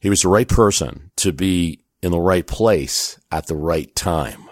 He was the right person to be in the right place at the right time.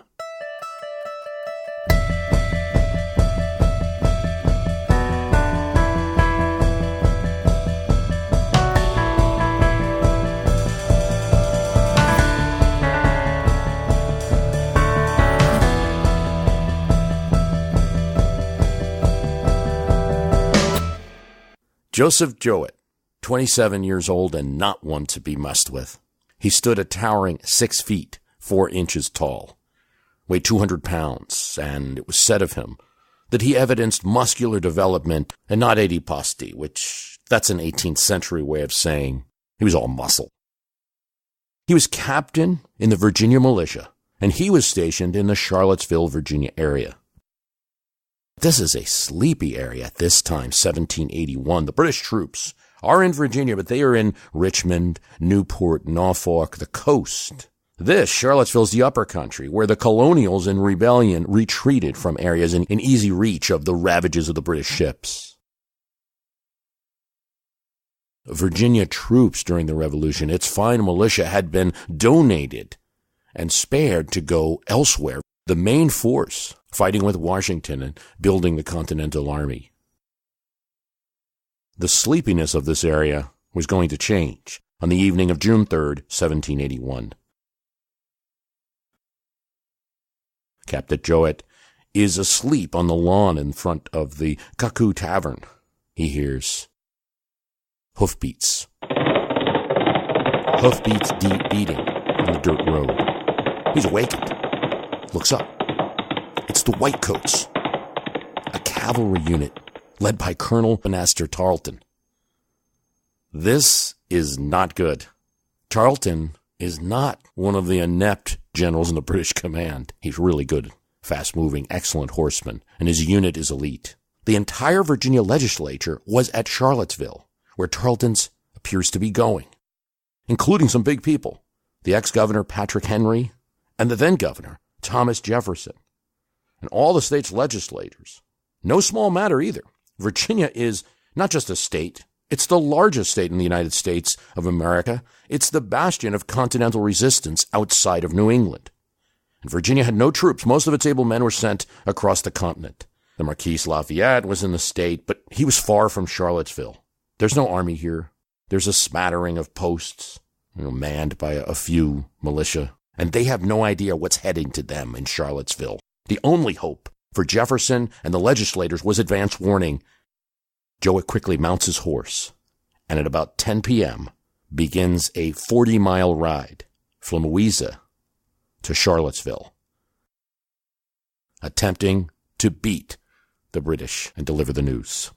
Joseph Jowett, 27 years old and not one to be messed with. He stood a towering 6 feet, 4 inches tall, weighed 200 pounds, and it was said of him that he evidenced muscular development and not adiposity, which that's an 18th century way of saying he was all muscle. He was captain in the Virginia militia, and he was stationed in the Charlottesville, Virginia area. This is a sleepy area at this time, 1781. The British troops are in Virginia, but they are in Richmond, Newport, Norfolk, the coast. This, Charlottesville, is the upper country, where the colonials in rebellion retreated from areas in easy reach of the ravages of the British ships. Virginia troops during the Revolution, its fine militia, had been donated and spared to go elsewhere. The main force fighting with Washington and building the Continental Army. The sleepiness of this area was going to change on the evening of June 3rd, 1781. Captain Jowett is asleep on the lawn in front of the Cuckoo Tavern. He hears hoofbeats. Hoofbeats deep beating on the dirt road. He's awakened. Looks up. It's the Whitecoats, a cavalry unit led by Colonel Banastre Tarleton. This is not good. Tarleton is not one of the inept generals in the British command. He's really good, fast-moving, excellent horseman, and his unit is elite. The entire Virginia legislature was at Charlottesville, where Tarleton's appears to be going, including some big people, the ex-governor Patrick Henry and the then-governor Thomas Jefferson, and all the state's legislators. No small matter either. Virginia is not just a state, it's the largest state in the United States of America. It's the bastion of continental resistance outside of New England. And Virginia had no troops. Most of its able men were sent across the continent. The Marquis Lafayette was in the state, but he was far from Charlottesville. There's no army here. There's a smattering of posts, manned by a few militia, and they have no idea what's heading to them in Charlottesville. The only hope for Jefferson and the legislators was advance warning. Jowett quickly mounts his horse, and at about 10 p.m. begins a 40-mile ride from Louisa to Charlottesville, attempting to beat the British and deliver the news.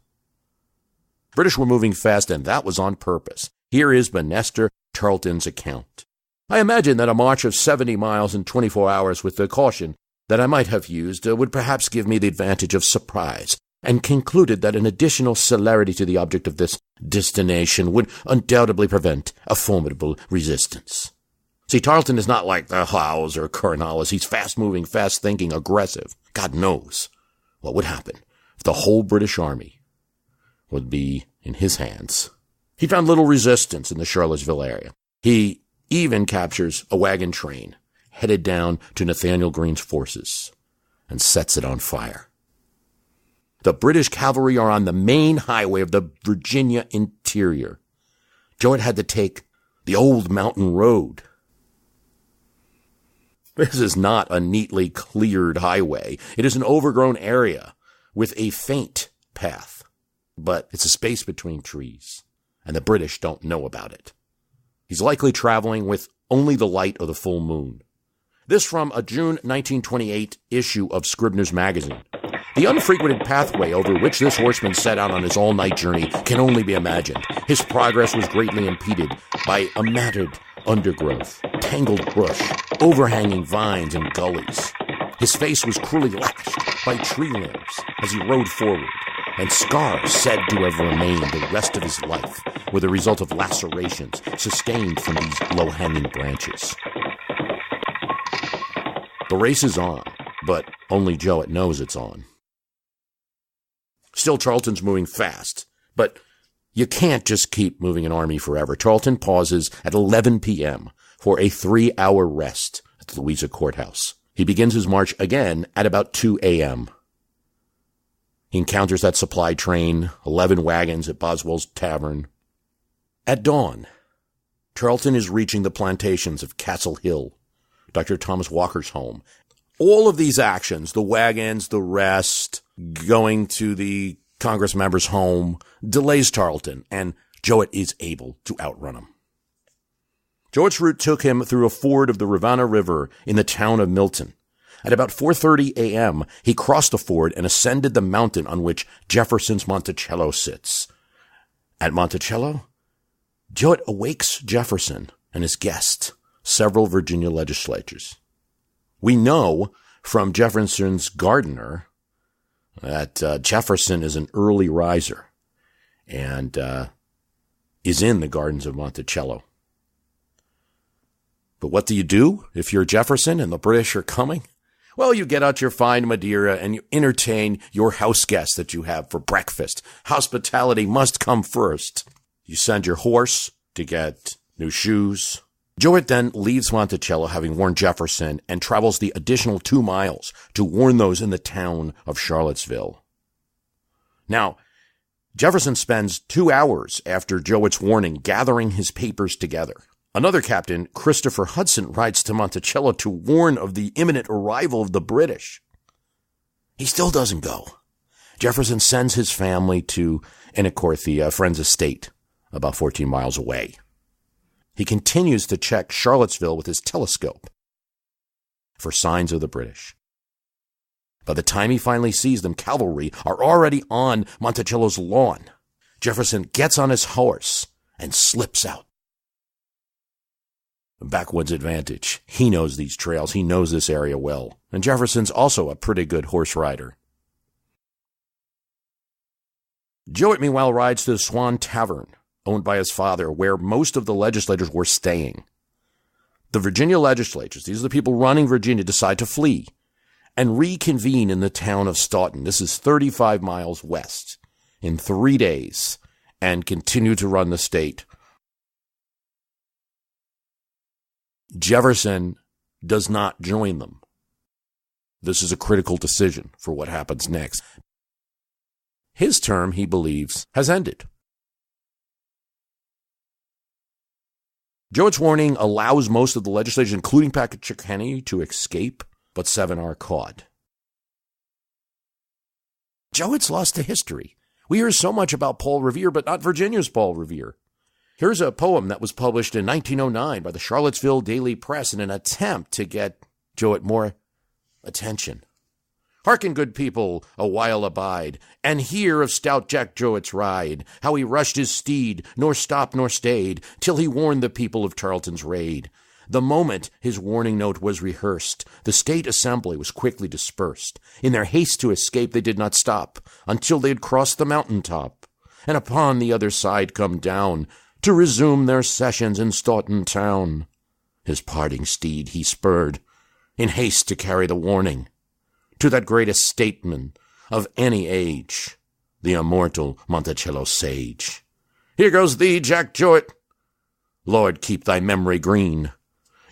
British were moving fast, and that was on purpose. Here is Banastre Tarleton's account. I imagine that a march of 70 miles in 24 hours with the caution that I might have used would perhaps give me the advantage of surprise, and concluded that an additional celerity to the object of this destination would undoubtedly prevent a formidable resistance. See, Tarleton is not like the Howes or Cornwallis. He's fast-moving, fast-thinking, aggressive. God knows what would happen if the whole British army would be in his hands. He found little resistance in the Charlottesville area. He even captures a wagon train headed down to Nathaniel Greene's forces and sets it on fire. The British cavalry are on the main highway of the Virginia interior. Jowett had to take the old mountain road. This is not a neatly cleared highway. It is an overgrown area with a faint path, but it's a space between trees, and the British don't know about it. He's likely traveling with only the light of the full moon. This from a June 1928 issue of Scribner's Magazine. The unfrequented pathway over which this horseman set out on his all-night journey can only be imagined. His progress was greatly impeded by a matted undergrowth, tangled brush, overhanging vines and gullies. His face was cruelly lashed by tree limbs as he rode forward, and scars said to have remained the rest of his life were the result of lacerations sustained from these low-hanging branches. The race is on, but only Jowett knows it's on. Still, Tarleton's moving fast, but You can't just keep moving an army forever. Tarleton pauses at 11 p.m. for a 3-hour rest at the Louisa Courthouse. He begins his march again at about 2 a.m. He encounters that supply train, 11 wagons at Boswell's Tavern. At dawn, Tarleton is reaching the plantations of Castle Hill, Dr. Thomas Walker's home. All of these actions, the wagons, the rest, going to the Congress member's home, delays Tarleton, and Jowett is able to outrun him. Jowett's route took him through a ford of the Rivanna River in the town of Milton. At about 4:30 a.m., he crossed the ford and ascended the mountain on which Jefferson's Monticello sits. At Monticello, Jowett awakes Jefferson and his guests, several Virginia legislators. We know from Jefferson's gardener that Jefferson is an early riser and is in the gardens of Monticello. But what do you do if you're Jefferson and the British are coming? Well, you get out your fine Madeira and you entertain your house guests that you have for breakfast. Hospitality must come first. You send your horse to get new shoes. Jowett then leaves Monticello, having warned Jefferson, and travels the additional 2 miles to warn those in the town of Charlottesville. Now, Jefferson spends 2 hours after Jowett's warning gathering his papers together. Another captain, Christopher Hudson, rides to Monticello to warn of the imminent arrival of the British. He still doesn't go. Jefferson sends his family to Ennicorthy, a friend's estate, about 14 miles away. He continues to check Charlottesville with his telescope for signs of the British. By the time he finally sees them, cavalry are already on Monticello's lawn. Jefferson gets on his horse and slips out. Backwoods advantage. He knows these trails. He knows this area well. And Jefferson's also a pretty good horse rider. Jowett, meanwhile, rides to the Swan Tavern, owned by his father, where most of the legislators were staying. The Virginia legislatures, these are the people running Virginia, decide to flee and reconvene in the town of Staunton. This is 35 miles west in 3 days and continue to run the state. Jefferson does not join them. This is a critical decision for what happens next. His term, he believes, has ended. Jowett's warning allows most of the legislation, including Patrick Henry, to escape, but 7 are caught. Jowett's lost to history. We hear so much about Paul Revere, but not Virginia's Paul Revere. Here's a poem that was published in 1909 by the Charlottesville Daily Press in an attempt to get Jowett more attention. Hearken, good people, a while abide, and hear of stout Jack Jowett's ride, how he rushed his steed, nor stopped nor stayed, till he warned the people of Tarleton's raid. The moment his warning note was rehearsed, the state assembly was quickly dispersed. In their haste to escape, they did not stop, until they had crossed the mountain top, and upon the other side come down, to resume their sessions in Staunton town. His parting steed he spurred, in haste to carry the warning, to that greatest statesman of any age, the immortal Monticello sage. Here goes thee, Jack Jowett. Lord, keep thy memory green.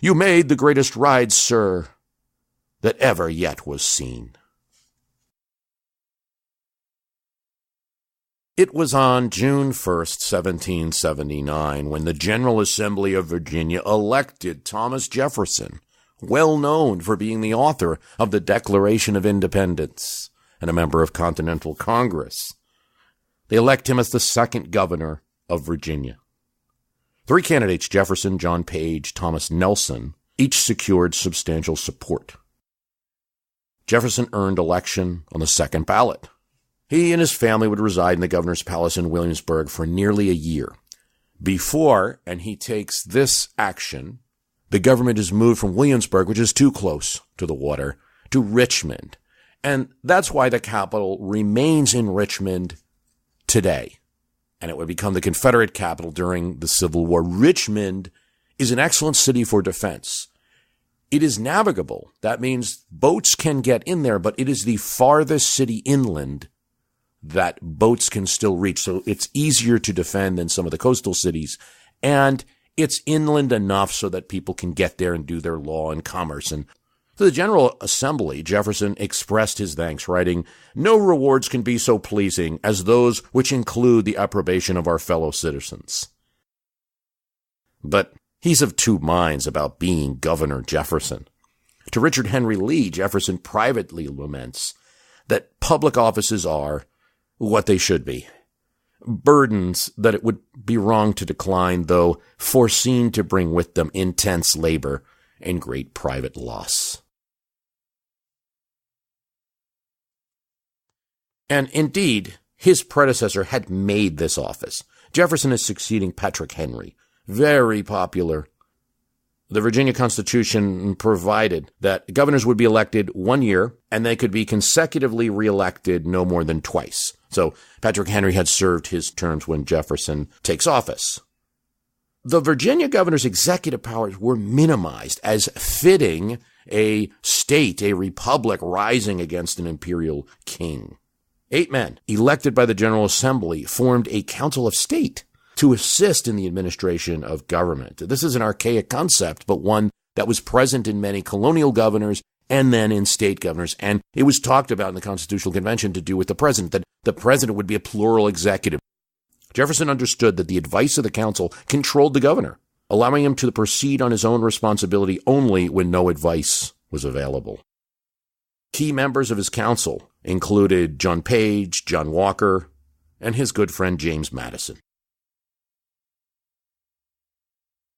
You made the greatest ride, sir, that ever yet was seen. It was on June 1st, 1779, when the General Assembly of Virginia elected Thomas Jefferson, well known for being the author of the Declaration of Independence and a member of Continental Congress. They elect him as the second governor of Virginia. 3 candidates, Jefferson, John Page, Thomas Nelson, each secured substantial support. Jefferson earned election on the second ballot. He and his family would reside in the governor's palace in Williamsburg for nearly a year. Before, and he takes this action, the government is moved from Williamsburg, which is too close to the water, to Richmond. And that's why the capital remains in Richmond today. And it would become the Confederate capital during the Civil War. Richmond is an excellent city for defense. It is navigable. That means boats can get in there, but it is the farthest city inland that boats can still reach. So it's easier to defend than some of the coastal cities. And it's inland enough so that people can get there and do their law and commerce. And to the General Assembly, Jefferson expressed his thanks, writing, "No rewards can be so pleasing as those which include the approbation of our fellow citizens." But he's of two minds about being Governor Jefferson. To Richard Henry Lee, Jefferson privately laments that public offices are what they should be. Burdens that it would be wrong to decline, though foreseen to bring with them intense labor and great private loss. And indeed, his predecessor had made this office. Jefferson is succeeding Patrick Henry, very popular. The Virginia Constitution provided that governors would be elected 1 year, and they could be consecutively reelected no more than twice. So Patrick Henry had served his terms when Jefferson takes office. The Virginia governor's executive powers were minimized as fitting a state, a republic rising against an imperial king. 8 men, elected by the General Assembly, formed a council of state to assist in the administration of government. This is an archaic concept, but one that was present in many colonial governors and then in state governors. And it was talked about in the Constitutional Convention to do with the president, that the president would be a plural executive. Jefferson understood that the advice of the council controlled the governor, allowing him to proceed on his own responsibility only when no advice was available. Key members of his council included John Page, John Walker, and his good friend James Madison.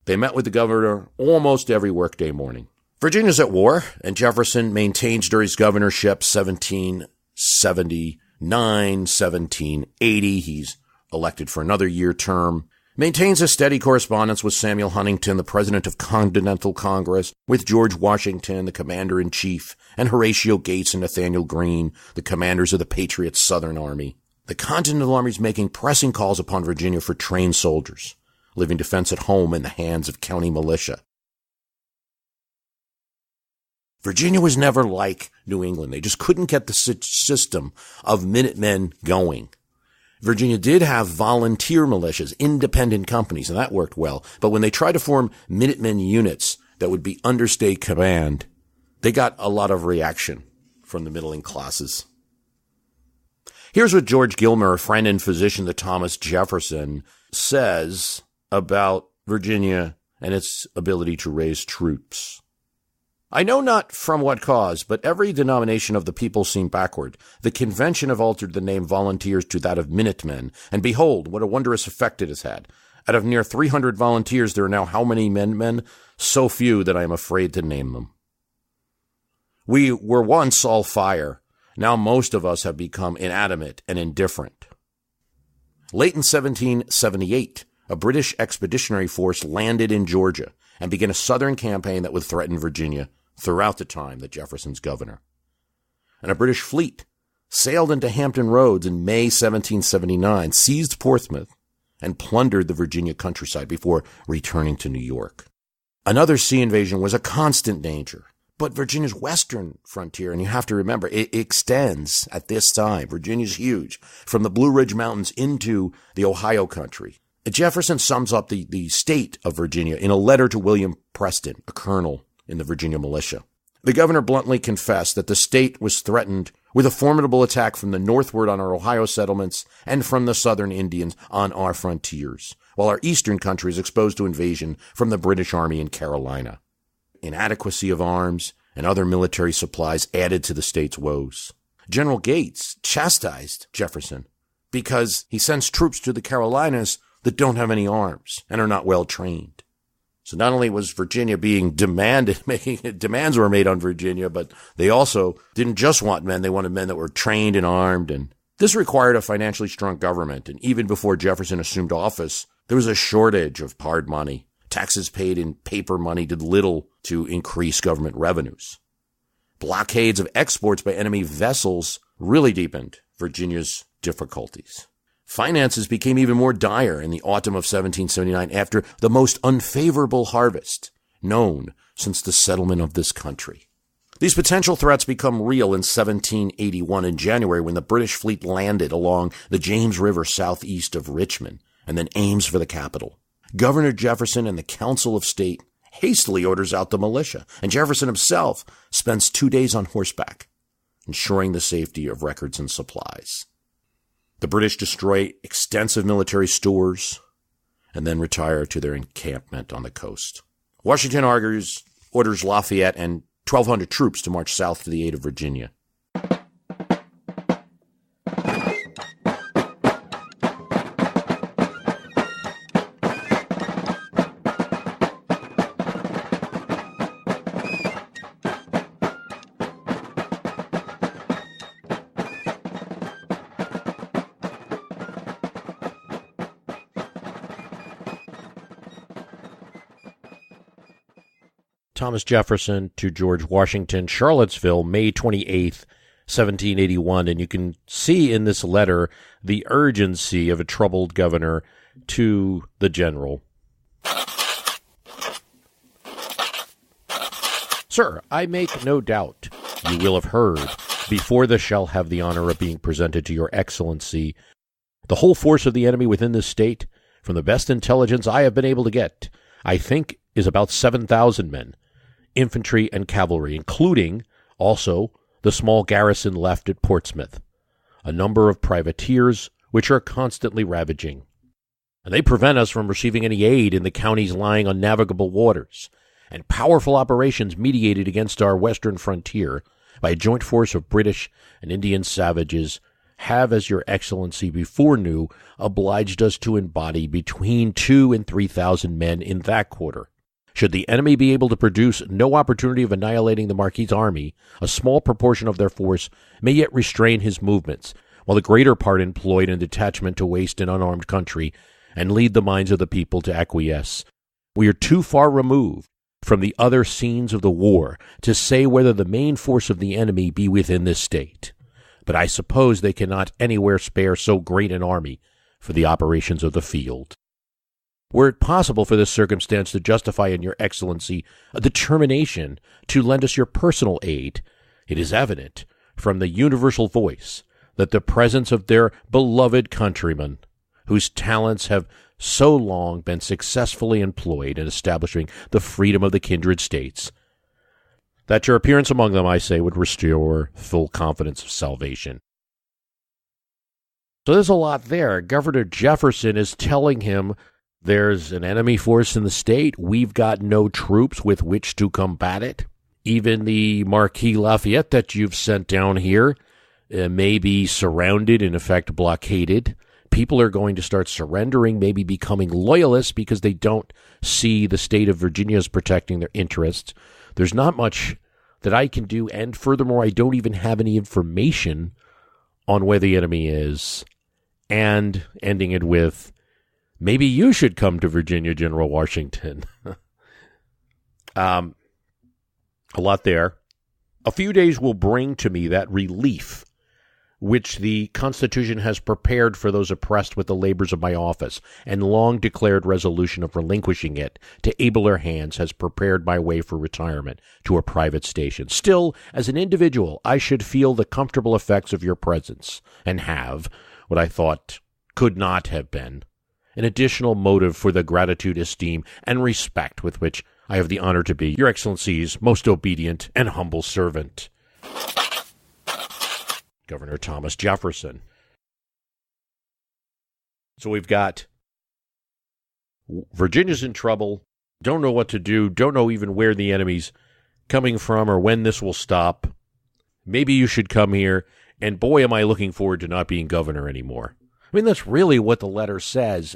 They met with the governor almost every workday morning. Virginia's at war, and Jefferson maintains during his governorship 1779, 1780. He's elected for another year term. Maintains a steady correspondence with Samuel Huntington, the president of Continental Congress, with George Washington, the commander-in-chief, and Horatio Gates and Nathaniel Greene, the commanders of the Patriots' Southern Army. The Continental Army is making pressing calls upon Virginia for trained soldiers, leaving defense at home in the hands of county militia. Virginia was never like New England. They just couldn't get the system of Minutemen going. Virginia did have volunteer militias, independent companies, and that worked well. But when they tried to form Minutemen units that would be under state command, they got a lot of reaction from the middling classes. Here's what George Gilmer, a friend and physician to Thomas Jefferson, says about Virginia and its ability to raise troops. "I know not from what cause, but every denomination of the people seem backward. The convention have altered the name volunteers to that of Minutemen, and behold, what a wondrous effect it has had. Out of near 300 volunteers, there are now how many men? So few that I am afraid to name them. We were once all fire. Now most of us have become inanimate and indifferent." Late in 1778, a British expeditionary force landed in Georgia and began a southern campaign that would threaten Virginia throughout the time that Jefferson's governor. And a British fleet sailed into Hampton Roads in May 1779, seized Portsmouth, and plundered the Virginia countryside before returning to New York. Another sea invasion was a constant danger. But Virginia's western frontier, and you have to remember, it extends at this time. Virginia's huge, from the Blue Ridge Mountains into the Ohio country. Jefferson sums up the state of Virginia in a letter to William Preston, a colonel in the Virginia militia. The governor bluntly confessed that the state was threatened with a formidable attack from the northward on our Ohio settlements and from the southern Indians on our frontiers, while our eastern country is exposed to invasion from the British Army in Carolina. Inadequacy of arms and other military supplies added to the state's woes. General Gates chastised Jefferson because he sends troops to the Carolinas that don't have any arms and are not well trained. So not only was Virginia being demanded, demands were made on Virginia, but they also didn't just want men, they wanted men that were trained and armed. And this required a financially strong government. And even before Jefferson assumed office, there was a shortage of hard money. Taxes paid in paper money did little to increase government revenues. Blockades of exports by enemy vessels really deepened Virginia's difficulties. Finances became even more dire in the autumn of 1779 after the most unfavorable harvest known since the settlement of this country. These potential threats become real in 1781 in January when the British fleet landed along the James River southeast of Richmond and then aims for the capital. Governor Jefferson and the Council of State hastily orders out the militia, and Jefferson himself spends 2 days on horseback, ensuring the safety of records and supplies. The British destroy extensive military stores and then retire to their encampment on the coast. Washington orders Lafayette and 1,200 troops to march south to the aid of Virginia. Thomas Jefferson to George Washington, Charlottesville, May 28th, 1781. And you can see in this letter the urgency of a troubled governor to the general. Sir, I make no doubt you will have heard, before this shall have the honor of being presented to your excellency, the whole force of the enemy within this state, from the best intelligence I have been able to get, I think is about 7,000 men, infantry and cavalry, including also the small garrison left at Portsmouth, a number of privateers which are constantly ravaging. And they prevent us from receiving any aid in the counties lying on navigable waters, and powerful operations mediated against our western frontier by a joint force of British and Indian savages have, as your excellency before knew, obliged us to embody between 2,000 and 3,000 men in that quarter. Should the enemy be able to produce no opportunity of annihilating the Marquis's army, a small proportion of their force may yet restrain his movements, while the greater part employed in detachment to waste an unarmed country and lead the minds of the people to acquiesce. We are too far removed from the other scenes of the war to say whether the main force of the enemy be within this state. But I suppose they cannot anywhere spare so great an army for the operations of the field. Were it possible for this circumstance to justify in your excellency a determination to lend us your personal aid, it is evident from the universal voice that the presence of their beloved countrymen, whose talents have so long been successfully employed in establishing the freedom of the kindred states, that your appearance among them, I say, would restore full confidence of salvation. So there's a lot there. Governor Jefferson is telling him there's an enemy force in the state. We've got no troops with which to combat it. Even the Marquis Lafayette that you've sent down here may be surrounded, in effect blockaded. People are going to start surrendering, maybe becoming loyalists because they don't see the state of Virginia as protecting their interests. There's not much that I can do, and furthermore, I don't even have any information on where the enemy is. And ending it with, maybe you should come to Virginia, General Washington. A lot there. A few days will bring to me that relief which the Constitution has prepared for those oppressed with the labors of my office, and long declared resolution of relinquishing it to abler hands has prepared my way for retirement to a private station. Still, as an individual, I should feel the comfortable effects of your presence, and have, what I thought could not have been, an additional motive for the gratitude, esteem, and respect with which I have the honor to be your excellency's most obedient and humble servant, Governor Thomas Jefferson. So we've got Virginia's in trouble, don't know what to do, don't know even where the enemy's coming from or when this will stop. Maybe you should come here, and boy, am I looking forward to not being governor anymore. I mean, that's really what the letter says.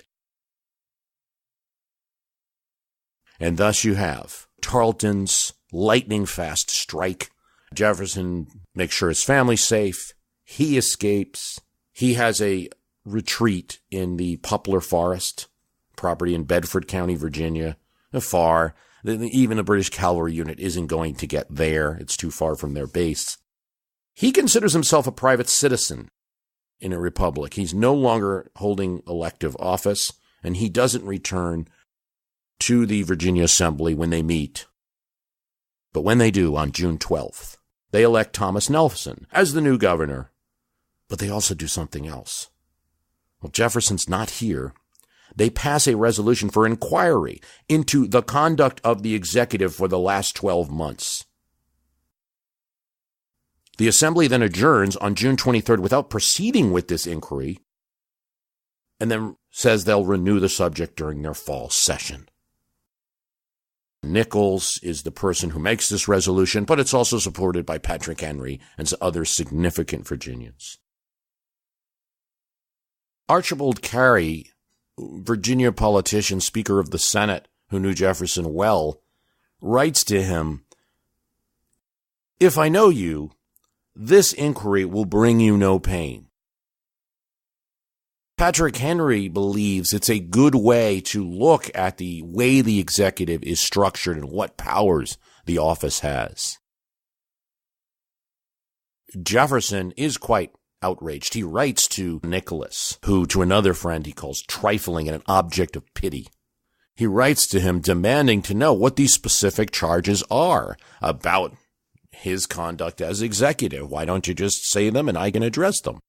And thus you have Tarleton's lightning-fast strike. Jefferson makes sure his family's safe. He escapes. He has a retreat in the Poplar Forest, property in Bedford County, Virginia, far. Even the British cavalry unit isn't going to get there. It's too far from their base. He considers himself a private citizen in a republic. He's no longer holding elective office, and he doesn't return to the Virginia Assembly when they meet But when they do, on June 12th, they elect Thomas Nelson as the new governor. But they also do something else. Well, Jefferson's not here. They pass a resolution for inquiry into the conduct of the executive for the last 12 months. The Assembly then adjourns on June 23rd without proceeding with this inquiry, and then says they'll renew the subject during their fall session. Nichols is the person who makes this resolution, but it's also supported by Patrick Henry and other significant Virginians. Archibald Carey, Virginia politician, Speaker of the Senate, who knew Jefferson well, writes to him, "If I know you, this inquiry will bring you no pain." Patrick Henry believes it's a good way to look at the way the executive is structured and what powers the office has. Jefferson is quite outraged. He writes to Nicholas, who to another friend he calls trifling and an object of pity. He writes to him demanding to know what these specific charges are about his conduct as executive. Why don't you just say them and I can address them?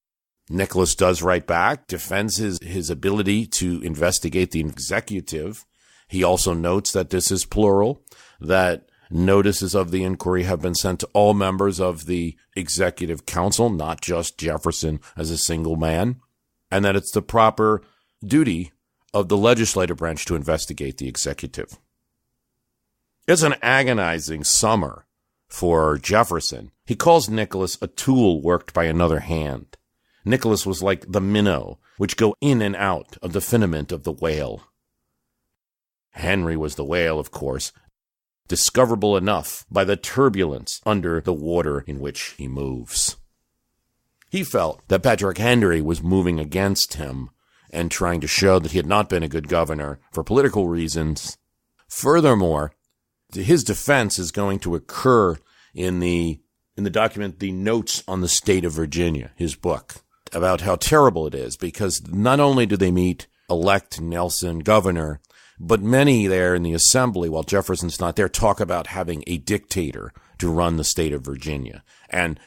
Nicholas does write back, defends his ability to investigate the executive. He also notes that this is plural, that notices of the inquiry have been sent to all members of the executive council, not just Jefferson as a single man, and that it's the proper duty of the legislative branch to investigate the executive. It's an agonizing summer for Jefferson. He calls Nicholas a tool worked by another hand. Nicholas was like the minnow, which go in and out of the finament of the whale. Henry was the whale, of course, discoverable enough by the turbulence under the water in which he moves. He felt that Patrick Henry was moving against him and trying to show that he had not been a good governor for political reasons. Furthermore, his defense is going to occur in the document, The Notes on the State of Virginia, his book, about how terrible it is, because not only do they elect Nelson governor, but many there in the assembly, while Jefferson's not there, talk about having a dictator to run the state of Virginia. And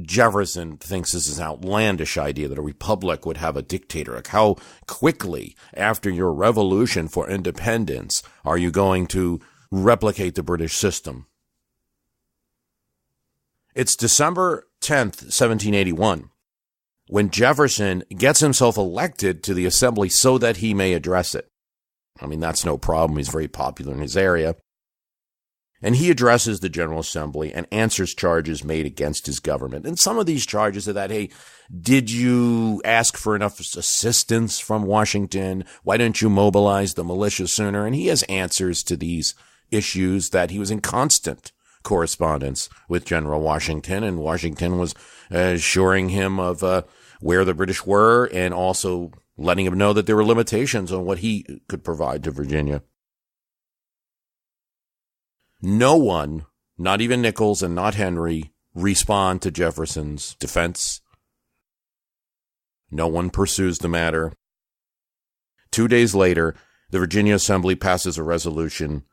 Jefferson thinks this is an outlandish idea that a republic would have a dictator. Like, how quickly after your revolution for independence are you going to replicate the British system? It's December 10th, 1781, when Jefferson gets himself elected to the assembly so that he may address it. I mean, that's no problem. He's very popular in his area. And he addresses the General Assembly and answers charges made against his government. And some of these charges are that, hey, did you ask for enough assistance from Washington? Why didn't you mobilize the militia sooner? And he has answers to these issues that he was in constant correspondence with General Washington, and Washington was assuring him of where the British were and also letting him know that there were limitations on what he could provide to Virginia. No one, not even Nichols and not Henry, respond to Jefferson's defense. No one pursues the matter. 2 days later, the Virginia Assembly passes a resolution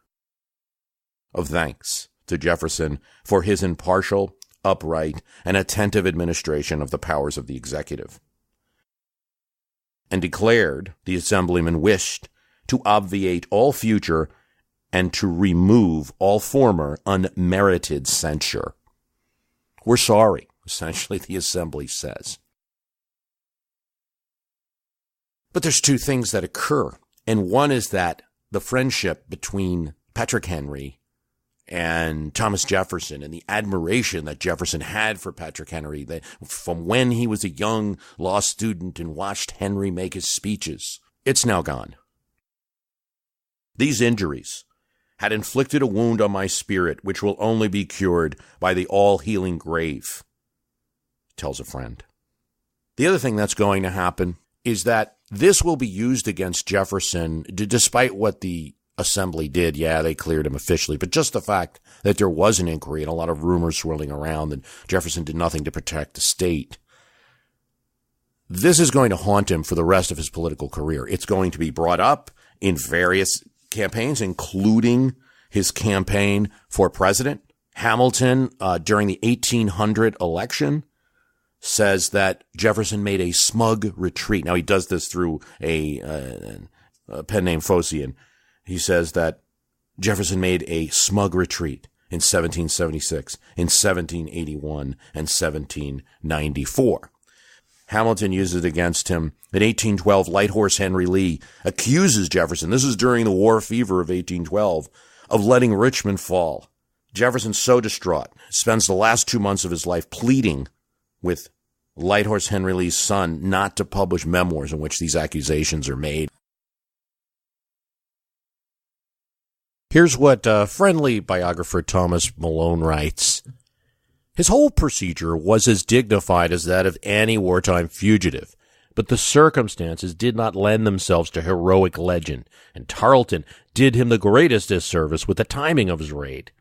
of thanks to Jefferson for his impartial, upright, and attentive administration of the powers of the executive, and declared the assemblyman wished to obviate all future and to remove all former unmerited censure. We're sorry, essentially, the assembly says. But there's two things that occur, and one is that the friendship between Patrick Henry and Thomas Jefferson, and the admiration that Jefferson had for Patrick Henry, that from when he was a young law student and watched Henry make his speeches, it's now gone. These injuries had inflicted a wound on my spirit, which will only be cured by the all-healing grave, tells a friend. The other thing that's going to happen is that this will be used against Jefferson, despite what the Assembly did. Yeah, they cleared him officially, but just the fact that there was an inquiry and a lot of rumors swirling around and Jefferson did nothing to protect the state. This is going to haunt him for the rest of his political career. It's going to be brought up in various campaigns, including his campaign for president, Hamilton, during the 1800 election, says that Jefferson made a smug retreat. Now, he does this through a pen name Phocion. He says that Jefferson made a smug retreat in 1776, in 1781, and 1794. Hamilton uses it against him. In 1812, Light Horse Henry Lee accuses Jefferson, this is during the war fever of 1812, of letting Richmond fall. Jefferson's so distraught, spends the last 2 months of his life pleading with Light Horse Henry Lee's son not to publish memoirs in which these accusations are made. Here's what friendly biographer Thomas Malone writes. His whole procedure was as dignified as that of any wartime fugitive, but the circumstances did not lend themselves to heroic legend, and Tarleton did him the greatest disservice with the timing of his raid.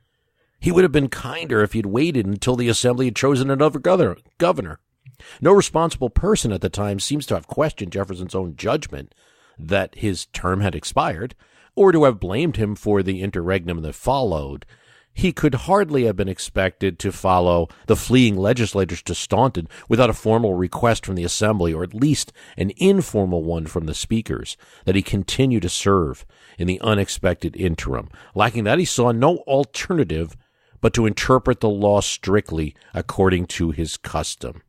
He would have been kinder if he had waited until the Assembly had chosen another governor. No responsible person at the time seems to have questioned Jefferson's own judgment that his term had expired, or to have blamed him for the interregnum that followed. He could hardly have been expected to follow the fleeing legislators to Staunton without a formal request from the Assembly, or at least an informal one from the speakers, that he continue to serve in the unexpected interim. Lacking that, he saw no alternative but to interpret the law strictly according to his custom.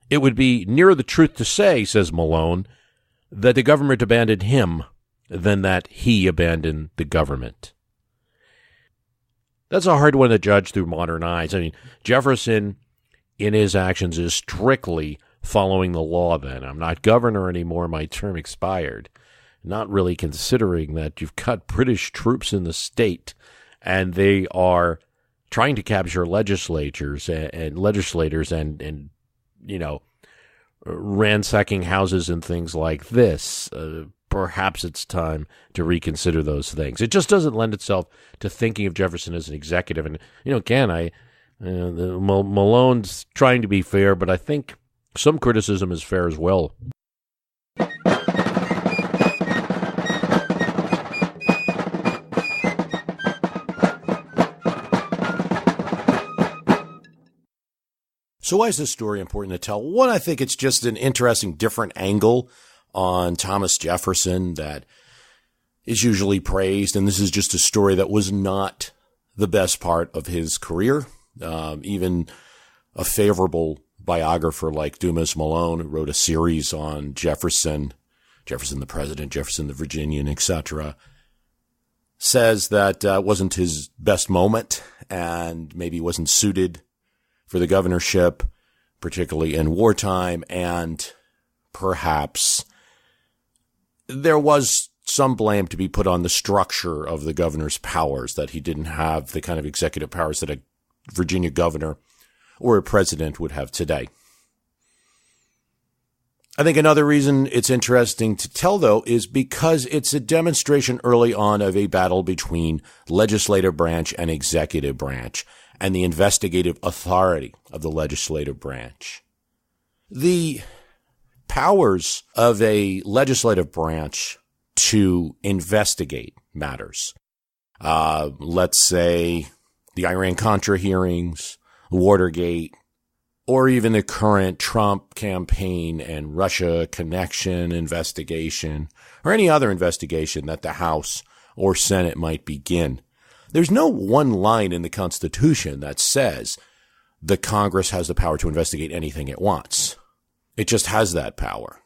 It would be nearer the truth to say, says Malone, that the government abandoned him than that he abandoned the government. That's a hard one to judge through modern eyes. I mean, Jefferson, in his actions, is strictly following the law then. I'm not governor anymore. My term expired. Not really considering that you've got British troops in the state and they are trying to capture legislators and ransacking houses and things like this. Perhaps it's time to reconsider those things. It just doesn't lend itself to thinking of Jefferson as an executive. And, Malone's trying to be fair, but I think some criticism is fair as well. So why is this story important to tell? One, I think it's just an interesting, different angle on Thomas Jefferson that is usually praised. And this is just a story that was not the best part of his career. Even a favorable biographer like Dumas Malone, who wrote a series on Jefferson the president, Jefferson the Virginian, etc., says that wasn't his best moment and maybe wasn't suited for the governorship, particularly in wartime, and perhaps there was some blame to be put on the structure of the governor's powers, that he didn't have the kind of executive powers that a Virginia governor or a president would have today. I think another reason it's interesting to tell, though, is because it's a demonstration early on of a battle between legislative branch and executive branch, and the investigative authority of the legislative branch. The powers of a legislative branch to investigate matters, let's say the Iran-Contra hearings, Watergate, or even the current Trump campaign and Russia connection investigation, or any other investigation that the House or Senate might begin. There's no one line in the Constitution that says the Congress has the power to investigate anything it wants. It just has that power.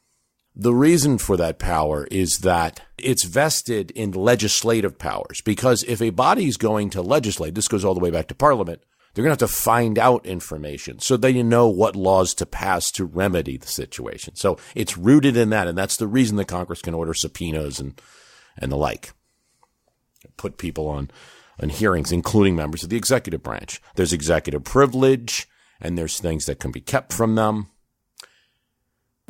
The reason for that power is that it's vested in legislative powers, because if a body's going to legislate, this goes all the way back to Parliament, they're going to have to find out information so that you know what laws to pass to remedy the situation. So it's rooted in that, and that's the reason the Congress can order subpoenas and the like. Put people on hearings, including members of the executive branch. There's executive privilege, and there's things that can be kept from them.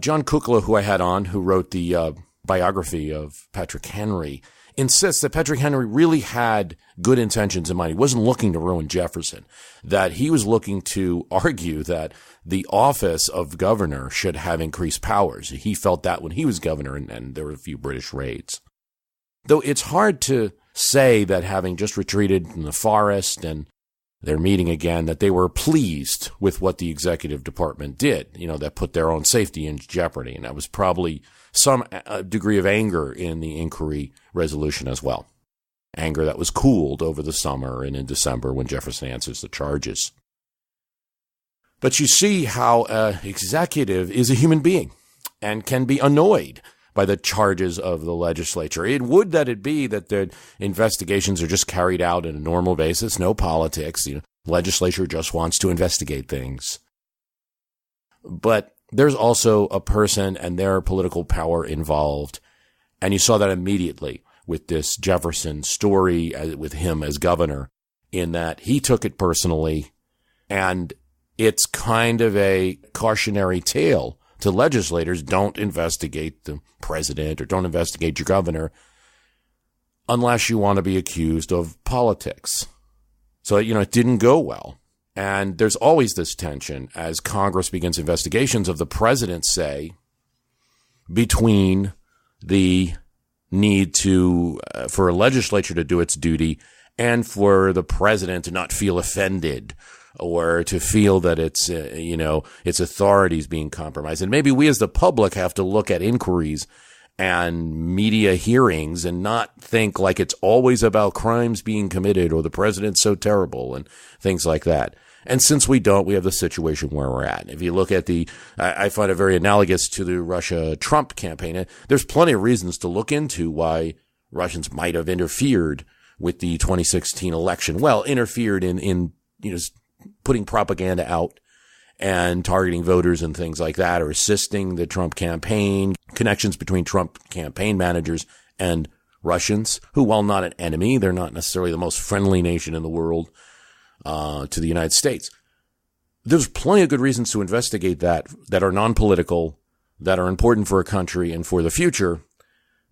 John Kukla, who I had on, who wrote the biography of Patrick Henry, insists that Patrick Henry really had good intentions in mind. He wasn't looking to ruin Jefferson, that he was looking to argue that the office of governor should have increased powers. He felt that when he was governor, and there were a few British raids. Though it's hard to say that having just retreated from the forest and they're meeting again, that they were pleased with what the executive department did, that put their own safety in jeopardy. And that was probably some degree of anger in the inquiry resolution as well. Anger that was cooled over the summer and in December when Jefferson answers the charges. But you see how an executive is a human being and can be annoyed by the charges of the legislature. It would that it be that the investigations are just carried out on a normal basis, no politics. Legislature just wants to investigate things. But there's also a person and their political power involved. And you saw that immediately with this Jefferson story with him as governor, in that he took it personally, and it's kind of a cautionary tale to legislators. Don't investigate the president or don't investigate your governor unless you want to be accused of politics. So, it didn't go well. And there's always this tension as Congress begins investigations of the president, say, between the need for a legislature to do its duty and for the president to not feel offended or to feel that it's, its authority is being compromised. And maybe we as the public have to look at inquiries and media hearings and not think like it's always about crimes being committed or the president's so terrible and things like that. And since we don't, we have the situation where we're at. If you look at I find it very analogous to the Russia-Trump campaign. There's plenty of reasons to look into why Russians might have interfered with the 2016 election. Well, interfered in putting propaganda out and targeting voters and things like that, or assisting the Trump campaign, connections between Trump campaign managers and Russians, who, while not an enemy, they're not necessarily the most friendly nation in the world to the United States. There's plenty of good reasons to investigate that are non-political, that are important for a country and for the future,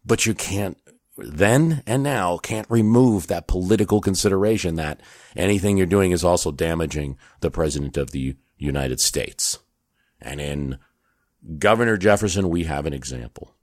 but you can't then and now can't remove that political consideration that anything you're doing is also damaging the president of the United States. And in Governor Jefferson, we have an example.